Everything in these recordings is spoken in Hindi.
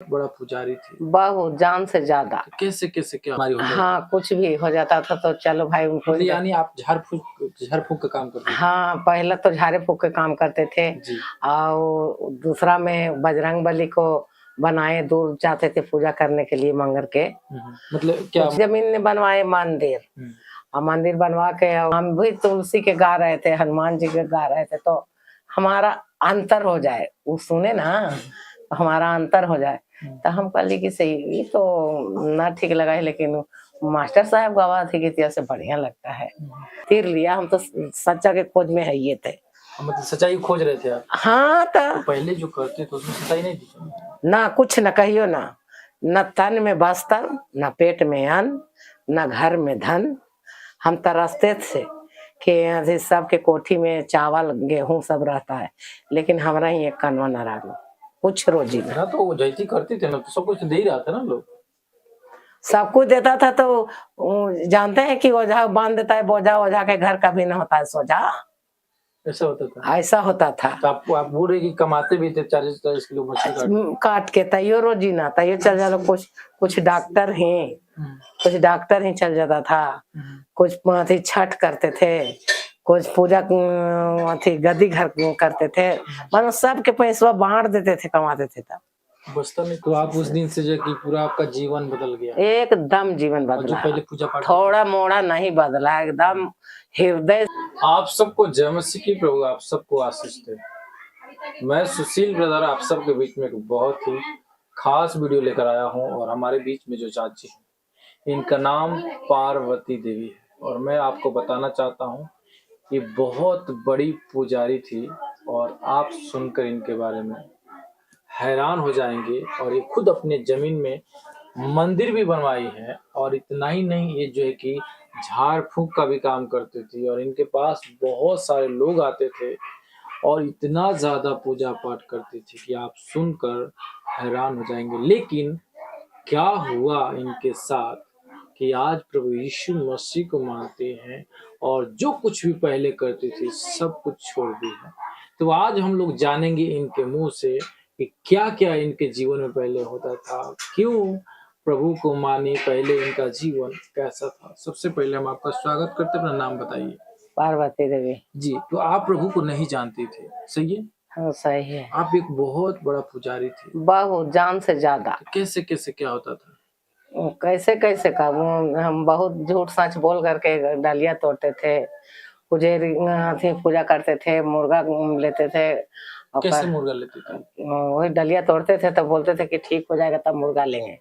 बड़ा पुजारी थी। बहुत जान से ज्यादा। तो कैसे कैसे क्या हमारी होता हाँ, कुछ भी हो जाता था तो चलो भाई उनको मतलब यानी आप झाड़ फूक का काम करते थे? हाँ, पहले तो झाड़े फूक के काम करते थे जी। और दूसरा में बजरंग बली को बनाए, दूर जाते थे पूजा करने के लिए मंगर के। मतलब क्या जमीन ने बनवाए मंदिर और मंदिर बनवा के हम भी तुलसी के गा रहे थे, हनुमान जी के गा रहे थे तो हमारा अंतर हो जाए, वो सुने ना हमारा अंतर हो जाए तो हम कहली कि सही तो ना ठीक लगा है, लेकिन मास्टर साहब गवा थे कि से बढ़िया लगता है। तीर लिया, हम तो सच्चा के खोज में है ये थे। मतलब सच्चाई खोज रहे थे आप? हाँ तो पहले जो करते थे उसमें सच्चाई नहीं थी ना, कुछ न कहियो ना, न तन में बस्तर, न पेट में अन्न, न घर में धन। हम तरसते थे कि सबके कोठी में चावल गेहूं सब रहता है, लेकिन हमारा ही एक कनवा न रहा, कुछ रोजी ना। तो जैती करते थे ना तो सब कुछ दे ही रहा था ना, लोग सब कुछ देता था। तो जानते हैं कि ओझा बांध देता है बोझा, ओझा के घर कभी न होता है सोझा। ऐसा होता था? ऐसा होता था। तो आप बोल रहे कि कमाते भी थे 40-40 किलो मछली काट के, तैयो रोजी ना तैयो चल जाता। कुछ डॉक्टर हैं, कुछ डॉक्टर ही चल जाता था, कुछ छठ करते थे, कुछ पूजा गद्दी घर करते थे, मतलब सबके पैसा बांट देते थे, कमाते थे तब। बचता नहीं। तो आप उस दिन से जो कि पूरा आपका जीवन बदल गया? एकदम जीवन बदला। जो पहले पूजा पाठ थोड़ा मोड़ा नहीं बदला, एकदम हृदय। आप सबको जय मसीह की प्रभु आप सबको आशीष दे। मैं सुशील ब्रदर आप सबके बीच में एक बहुत ही खास वीडियो लेकर आया हूं और हमारे बीच में जो चाची हैं इनका नाम पार्वती देवी है और मैं आपको बताना चाहता हूं कि बहुत बड़ी पुजारी थी और आप सुनकर इनके बारे में हैरान हो जाएंगे। और ये खुद अपने जमीन में मंदिर भी बनवाई है और इतना ही नहीं, ये जो है कि झाड़ फूक का भी काम करती थी और इनके पास बहुत सारे लोग आते थे और इतना ज्यादा पूजा पाठ करती थी कि आप सुनकर हैरान हो जाएंगे। लेकिन क्या हुआ इनके साथ कि आज प्रभु यीशु मसीह को मानते हैं और जो कुछ भी पहले करती थी सब कुछ छोड़ दी है। तो आज हम लोग जानेंगे इनके मुंह से कि क्या क्या इनके जीवन में पहले होता था, क्यों प्रभु को माने, पहले इनका जीवन कैसा था। सबसे पहले हम आपका स्वागत करते हैं, अपना नाम बताइए। पार्वती देवी जी। तो आप प्रभु को नहीं जानती थे, सही है? हाँ सही है। आप एक बहुत बड़ा पुजारी थे। बहुत जान से ज्यादा। तो कैसे कैसे क्या होता था? कैसे कैसे का हम बहुत झूठ सच बोल करके डालिया तोड़ते थे, पुजेरी पूजा करते थे, मुर्गा लेते थे। कैसे मुर्गा लेते थे? वही डलिया तोड़ते थे तो बोलते थे कि ठीक हो जाएगा तब मुर्गा लेंगे,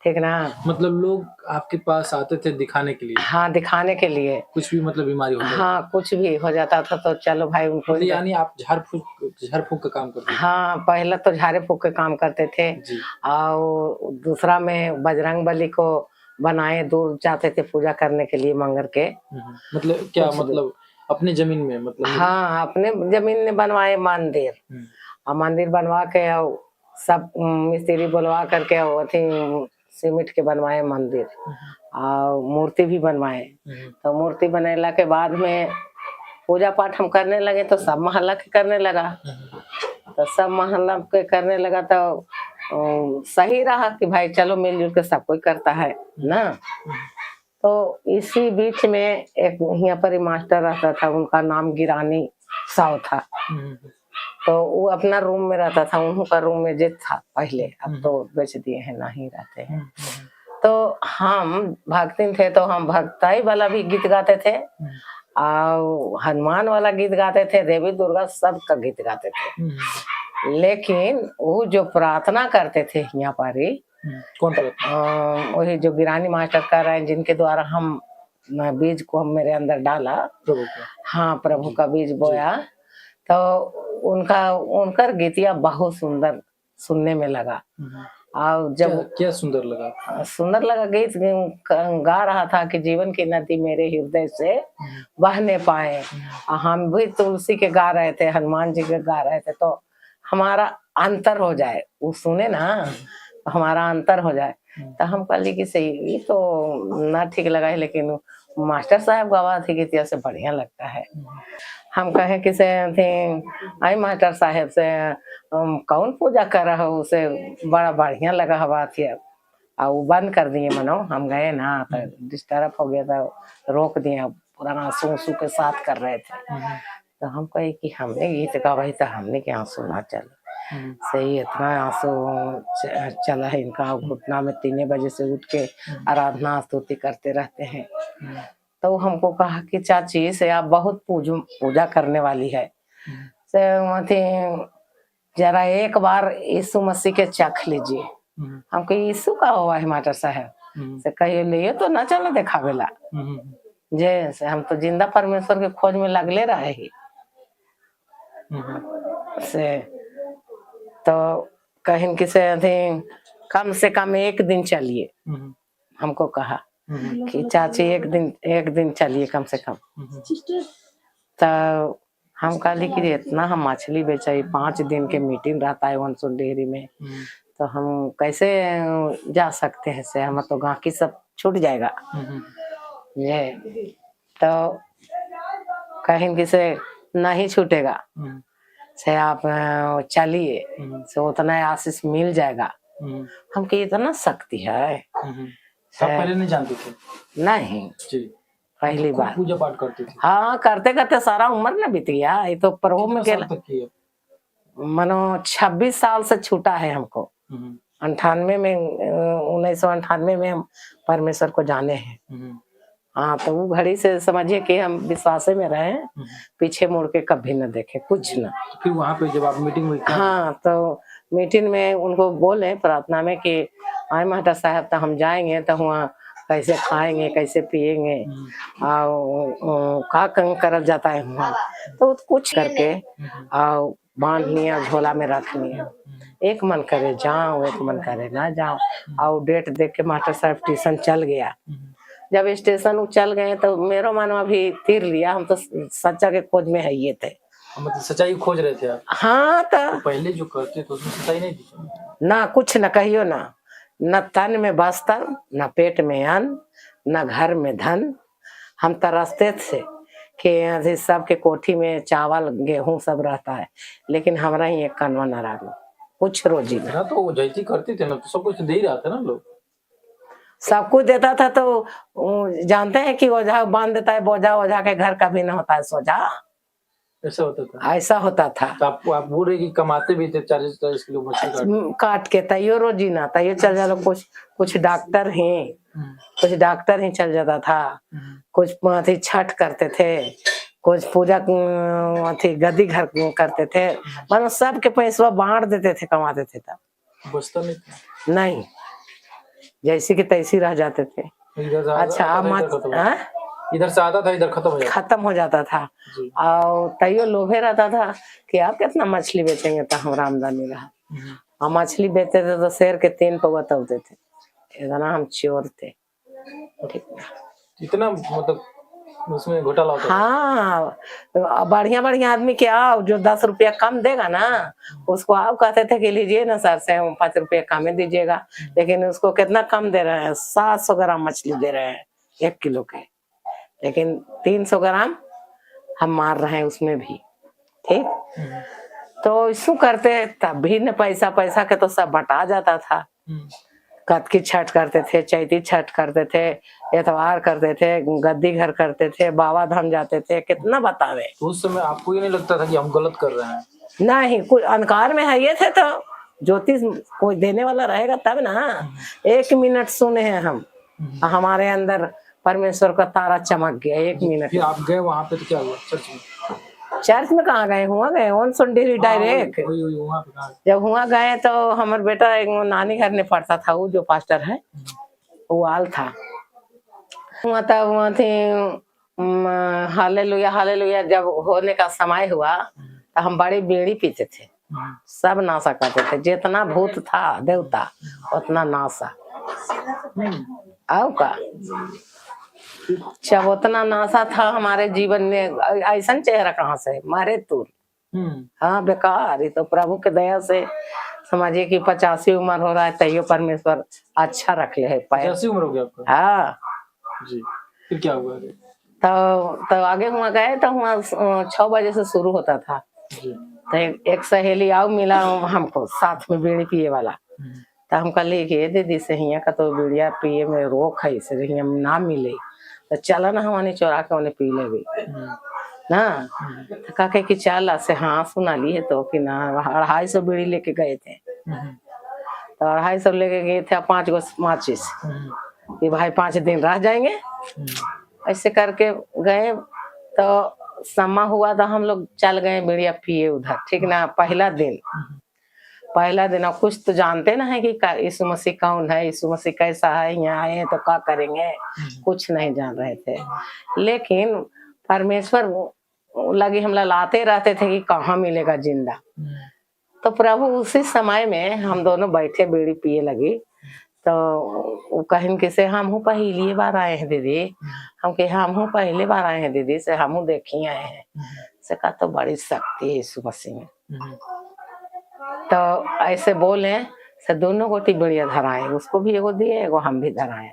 ठीक ना। मतलब लोग आपके पास आते थे दिखाने के लिए? हाँ, दिखाने के लिए। कुछ भी मतलब बीमारी हो हाँ, कुछ भी हो जाता था तो चलो भाई उनको मतलब यानी आप झाड़ फूक का काम करते थे? हाँ, पहले तो झाड़े फूक के काम करते थे और दूसरा में बजरंग बली को बनाए, दूर जाते थे पूजा करने के लिए मंगर के। मतलब क्या मतलब अपने जमीन में? मतलब हाँ, अपने जमीन ने बनवाए मंदिर और मंदिर बनवा के और सब मिस्त्री बुलवा करके अथी सीमेंट के बनवाए मंदिर और मूर्ति भी बनवाए। तो मूर्ति बनेला के बाद में पूजा पाठ हम करने लगे तो सब मोहल्ला के करने लगा, तो सब मोहल्ला के करने लगा तो सही रहा कि भाई चलो मिलजुल के सब कोई करता है ना। तो इसी बीच में एक यहाँ पर मास्टर रहता था, उनका नाम गिरानी साव था। तो वो अपना रूम में रहता था, उनका रूम में जेट था पहले, अब तो बेच दिए हैं, नहीं रहते हैं। तो हम भक्तिन थे तो हम भक्ताई वाला भी गीत गाते थे और हनुमान वाला गीत गाते थे, देवी दुर्गा सब का गीत गाते थे। लेकिन वो जो प्रार्थना करते थे यहाँ पर ही, कौन वही जो गिरानी मास्टर कर रहे हैं, जिनके द्वारा हम बीज को हम मेरे अंदर डाला, प्रभु का। हाँ, प्रभु का बीज बोया, तो उनका गीतिया बहुत सुंदर सुनने में लगा। और जब क्या सुंदर लगा? सुंदर लगा गीत गा रहा था कि जीवन की नदी मेरे हृदय से बहने पाए। हम भी तुलसी के गा रहे थे, हनुमान जी के गा रहे थे तो हमारा अंतर हो जाए, वो सुने ना हमारा अंतर हो जाए। तो हम कहली कि सही तो ना ठीक लगा है, लेकिन मास्टर साहब गवा थी कि से बढ़िया लगता है। हम कहे कि से थे आई मास्टर साहब से कौन पूजा कर रहा हो, उसे बड़ा बढ़िया लगा हवा थी। और वो बंद कर दिए मनो, हम गए ना तो डिस्टर्ब हो गया था, रोक दिए, पूरा आंसू आंसू के साथ कर रहे थे। तो हम कहे कि हमने गीत गवाई तो हमने के आंसू ना चले, सही इतना आंसू चला है इनका। घुटना में 3 बजे से उठ के आराधना स्तुति करते रहते हैं। तो हमको कहा कि चाची से आप बहुत पूजा करने वाली है, से जरा एक बार यीशु मसीह के चख लीजिए। हमको यीशु का हुआ है मास्टर साहब से कहिए लिए तो ना चलो देखावेला जे से हम तो जिंदा परमेश्वर के खोज में लगले रहे ही से। तो कहीं कि से कम से कम 1 दिन चलिए, हमको कहा कि चाची एक दिन चलिए कम से कम। तो हम कहली कि इतना हम मछली बेचे, 5 दिन के मीटिंग रहता है वनसुन डेयरी में, तो हम कैसे जा सकते हैं से, हम तो गांकी सब छूट जाएगा ये। तो कहीं कि से नहीं छूटेगा से आप चलिए, से उतना आशीष मिल जाएगा। हमके इतना शक्ति है। आप पहले नहीं जानते थे? नहीं जी, पहली बार पूजा पाठ करते थे? हाँ, करते करते सारा उम्र न बीत गया। ये तो प्रभु में कितना साल तक किए? मनो 26 साल से छूटा है हमको। 98 में 1998 में हम परमेश्वर को जाने हैं। हाँ, तो वो घड़ी से समझिए कि हम विश्वास में रहे, पीछे मुड़ के कभी न देखे कुछ न। फिर वहाँ पे जब आप मीटिंग में हाँ, तो मीटिंग में उनको बोले प्रार्थना में कि आए मास्टर साहब तो हम जाएंगे तो वहाँ कैसे खाएंगे कैसे पिएंगे और का करल जाता है वहाँ। तो कुछ करके और बांध लिया, झोला में रख लिया। एक मन करे जाओ, एक मन करे ना जाओ। और डेट देख के मास्टर साहब ट्यूशन चल गया। जब स्टेशन चल गए तो मेरा मनवा भी तीर लिया। हम तो सच्चा के खोज में है ये थे, मतलब सच्चाई खोज रहे थे आप? हाँ, तो पहले जो करते थे उसमें सच्चाई नहीं थी ना, कुछ न कहियो ना, न तन में बस्तर, न पेट में अन्न, न घर में धन। हम तरसते थे कि सबके कोठी में चावल गेहूं सब रहता है, लेकिन हमारा ही एक कनवा न रहा, कुछ रोजी ना। तो जैसी करते थे ना तो सब कुछ दे ही रहा था ना, लोग सब कुछ देता था। तो जानते हैं कि ओझा बांध देता है बोझा, ओझा के घर कभी न होता है सोझा। ऐसा होता था? ऐसा होता था। तो आप बोल रहे कि कमाते भी थे 40-40 किलो मछली काट के, तैयो रोजी ना, तैयो चल जाता। कुछ डॉक्टर हैं, कुछ डॉक्टर ही चल जाता था। कुछ छठ करते थे, कुछ पूजा गद्दी घर करते थे। मतलब सबके पैसा बांट देते थे, कमाते थे। तब बचता नहीं था? नहीं, जैसी की तैसी रह जाते थे। अच्छा, इधर से आता था, इधर खत्म हो जाता था। और तैयो लोभे रहता था कि आप कितना मछली बेचेंगे तो हमारा आमदनी रहा। हम मछली बेचते थे तो शेर के 3 पौवा तलते थे, इतना हम चोर थे। ठीक, इतना मतलब उसमें घोटाला होता? हाँ, बढ़िया बढ़िया आदमी के आओ, जो 10 रुपया कम देगा ना उसको आप कहते थे कि लीजिए ना सर से 5 रुपया कम ही दीजिएगा। लेकिन उसको कितना कम दे रहे हैं, 700 ग्राम मछली दे रहे हैं 1 किलो के, लेकिन 300 ग्राम हम मार रहे हैं उसमें भी। ठीक, तो इसको करते तब भी न पैसा के तो सब बटा जाता था। कतकी छठ करते थे, चैती छठ करते थे, एतवार करते थे, गद्दी घर करते थे, बाबा धाम जाते थे, कितना बतावे। तो उस समय आपको ये नहीं लगता था कि हम गलत कर रहे हैं? नहीं, कुछ अंधकार में है ये थे, तो ज्योतिष कोई देने वाला रहेगा तब ना। 1 मिनट सुने हैं हम, हमारे अंदर परमेश्वर का तारा चमक गया 1 मिनट। फिर आप गए वहां पे तो क्या हुआ? चर्च में कहाँ गए, हुआ गए ऑन संडे डायरेक्ट। जब हुआ गए तो हमारे बेटा एक नानी घर में पढ़ता था, वो जो पास्टर है वो आल था। हुआ तब वहाँ थे हालेलुया हालेलुया जब होने का समय हुआ तो हम बड़ी बीड़ी पीते थे, सब नाशा करते थे। जितना भूत था देवता उतना नाशा। आओ का जब उतना नाशा था हमारे जीवन में, ऐसा चेहरा कहाँ से मारे तू। हाँ, बेकार। ये तो प्रभु के दया से समझिए कि 85 उम्र हो रहा है, तैयो परमेश्वर अच्छा रख ले है। 85 उम्र हो गया आपका? हाँ जी। फिर क्या हुआ आगे? तो आगे हुआ गए तो वहाँ 6 बजे से शुरू होता था। जी। तो एक सहेली आओ मिला हमको साथ में बीड़ी पिए वाला। तो हम कहली कि दीदी से हिया का तो बीड़िया पिए में रोक है, से हिया ना मिले तो चला ना हमने चोरा के उन्हें पी लेगी ना। तो कहे कि चल से हाँ सुना ली है तो कि ना 250 बीड़ी लेके गए थे। तो 250 लेके गए थे 5 गो माचिस कि भाई 5 दिन रह जाएंगे। ऐसे करके गए तो समा हुआ तो हम लोग चल गए बीड़िया पिए उधर, ठीक ना। पहला दिन अब कुछ तो जानते ना है कि यीशु मसीह कौन है, यीशु मसीह कैसा है, यहाँ आए तो क्या करेंगे, कुछ नहीं जान रहे थे। लेकिन परमेश्वर लगे हम लाते रहते थे कि कहाँ मिलेगा जिंदा। तो प्रभु उसी समय में हम दोनों बैठे बीड़ी पिए लगी तो वो कहीं कि से हम हूँ पहली बार आए हैं दीदी। हम के हम हूँ पहली बार आए हैं दीदी, से हम देखी आए हैं। से कहा तो बड़ी शक्ति है यीशु मसीह में। तो ऐसे बोले से दोनों गोटी बढ़िया धराए, उसको भी एगो दिए एगो हम भी धराए।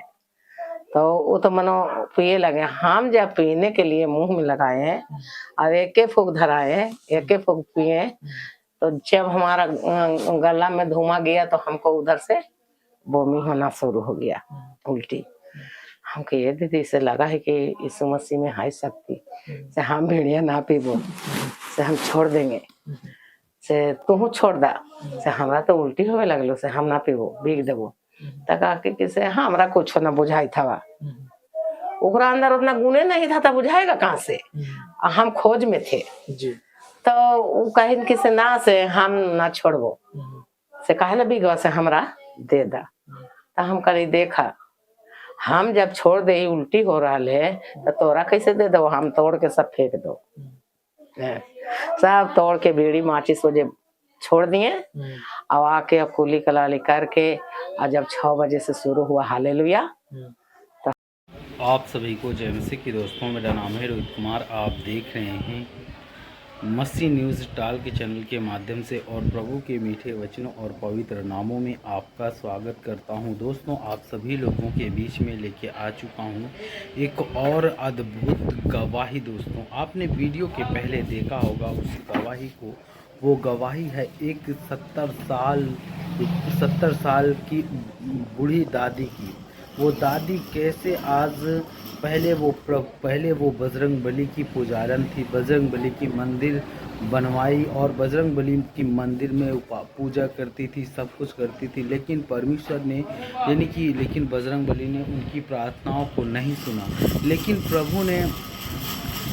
तो वो तो मनो पिए लगे। हम जब पीने के लिए मुंह में लगाए और एक फूक धराए, एक फूक पिए, तो जब हमारा गला में धुआं गया तो हमको उधर से बमी होना शुरू हो गया, उल्टी। हमको ये दीदी से लगा है कि यीशु मसीह में है शक्ति, से हम भेड़िया ना पीबो, से हम छोड़ देंगे, से तू छोड़ दा, से हमरा तो उल्टी होवे लगलो, से हम ना पीबो, बीग देबो। तका के से हमरा कुछ ना बुझाई था, ओकरा अंदर उतना गुणे नहीं था तो बुझाएगा कहाँ से। हम खोज में थे जी। तो वो कहिन कि से ना, से हम ना छोड़बो, से कहे ना बीगवा से हमरा दे दा। तो हम कही देखा हम जब छोड़ दे उल्टी हो रहा है तो तोरा कैसे दे दो, हम तोड़ के सब फेंक दो। सब तोड़ के बीड़ी माचिस वजह छोड़ दिए और आके कुली कलाली करके और जब 6 बजे से शुरू हुआ हालेलुया। आप सभी को जय मसीह की दोस्तों, मेरा नाम है रोहित कुमार। आप देख रहे हैं मसीह न्यूज़ टाल के चैनल के माध्यम से और प्रभु के मीठे वचनों और पवित्र नामों में आपका स्वागत करता हूं। दोस्तों, आप सभी लोगों के बीच में लेके आ चुका हूं एक और अद्भुत गवाही। दोस्तों, आपने वीडियो के पहले देखा होगा उस गवाही को। वो गवाही है एक 70 साल की बूढ़ी दादी की। वो दादी कैसे आज पहले वो बजरंग बली की पुजारन थी, बजरंग बली की मंदिर बनवाई और बजरंग बली की मंदिर में पूजा करती थी, सब कुछ करती थी। लेकिन परमेश्वर ने लेकिन बजरंग बली ने उनकी प्रार्थनाओं को नहीं सुना।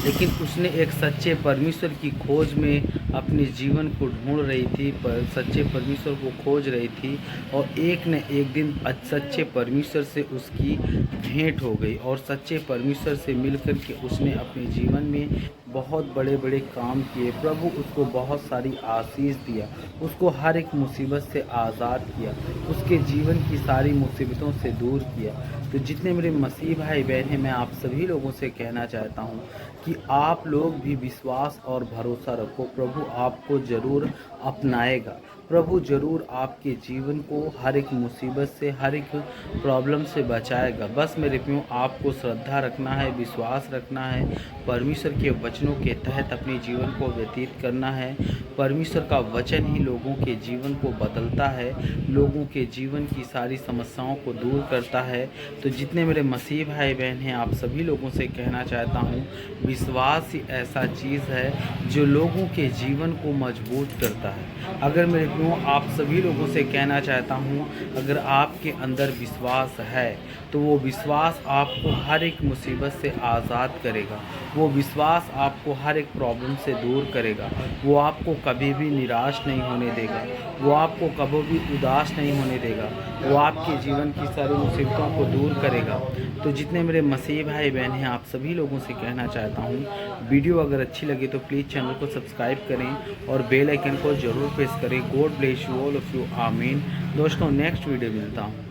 लेकिन उसने एक सच्चे परमेश्वर की खोज में अपने जीवन को ढूंढ रही थी, सच्चे परमेश्वर को खोज रही थी और एक न एक दिन सच्चे परमेश्वर से उसकी भेंट हो गई और सच्चे परमेश्वर से मिलकर के उसने अपने जीवन में बहुत बड़े बड़े काम किए। प्रभु उसको बहुत सारी आशीष दिया, उसको हर एक मुसीबत से आज़ाद किया, उसके जीवन की सारी मुसीबतों से दूर किया। तो जितने मेरे मसीह भाई बहन हैं, मैं आप सभी लोगों से कहना चाहता हूं कि आप लोग भी विश्वास और भरोसा रखो। प्रभु आपको ज़रूर अपनाएगा, प्रभु ज़रूर आपके जीवन को हर एक मुसीबत से, हर एक प्रॉब्लम से बचाएगा। बस मेरे प्रियो, आपको श्रद्धा रखना है, विश्वास रखना है, परमेश्वर के वचनों के तहत अपने जीवन को व्यतीत करना है। परमेश्वर का वचन ही लोगों के जीवन को बदलता है, लोगों के जीवन की सारी समस्याओं को दूर करता है। तो जितने मेरे मसीह भाई बहन हैं, आप सभी लोगों से कहना चाहता हूँ, विश्वास ही ऐसा चीज़ है जो लोगों के जीवन को मजबूत करता है। अगर मेरे प्रियो, आप सभी लोगों से कहना चाहता हूँ, अगर आपके अंदर विश्वास है तो वो विश्वास आपको हर एक मुसीबत से आज़ाद करेगा, वो विश्वास आपको हर एक प्रॉब्लम से दूर करेगा, वो आपको कभी भी निराश नहीं होने देगा, वो आपको कभी भी उदास नहीं होने देगा, वो आपके जीवन की सारी मुसीबतों को दूर करेगा। तो जितने मेरे मसीह भाई बहन हैं, आप सभी लोगों से कहना चाहता हूँ, वीडियो अगर अच्छी लगे तो प्लीज़ चैनल को सब्सक्राइब करें और बेल आइकन को ज़रूर प्रेस करें। God bless you all of you, आमीन। दोस्तों, नेक्स्ट वीडियो मिलता हूँ।